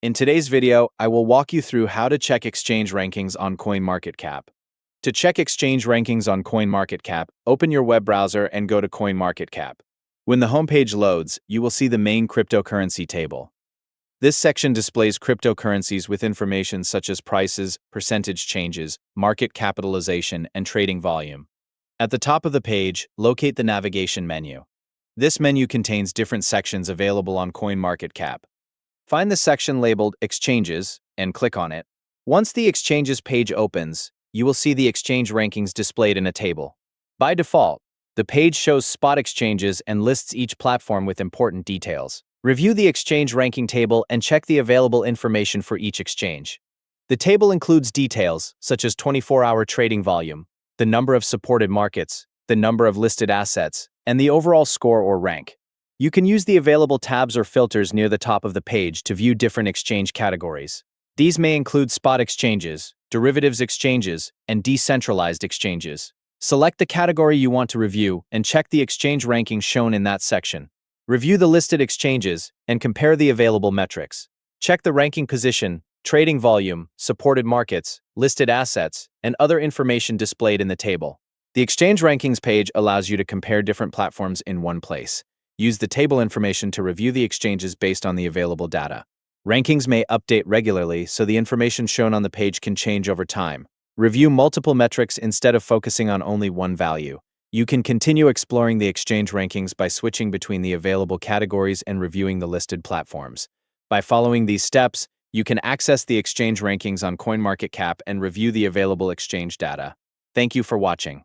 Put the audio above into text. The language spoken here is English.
In today's video, I will walk you through how to check exchange rankings on CoinMarketCap. To check exchange rankings on CoinMarketCap, open your web browser and go to CoinMarketCap. When the homepage loads, you will see the main cryptocurrency table. This section displays cryptocurrencies with information such as prices, percentage changes, market capitalization, and trading volume. At the top of the page, locate the navigation menu. This menu contains different sections available on CoinMarketCap. Find the section labeled Exchanges and click on it. Once the Exchanges page opens, you will see the exchange rankings displayed in a table. By default, the page shows spot exchanges and lists each platform with important details. Review the exchange ranking table and check the available information for each exchange. The table includes details such as 24-hour trading volume, the number of supported markets, the number of listed assets, and the overall score or rank. You can use the available tabs or filters near the top of the page to view different exchange categories. These may include spot exchanges, derivatives exchanges, and decentralized exchanges. Select the category you want to review and check the exchange rankings shown in that section. Review the listed exchanges and compare the available metrics. Check the ranking position, trading volume, supported markets, listed assets, and other information displayed in the table. The exchange rankings page allows you to compare different platforms in one place. Use the table information to review the exchanges based on the available data. Rankings may update regularly, so the information shown on the page can change over time. Review multiple metrics instead of focusing on only one value. You can continue exploring the exchange rankings by switching between the available categories and reviewing the listed platforms. By following these steps, you can access the exchange rankings on CoinMarketCap and review the available exchange data. Thank you for watching.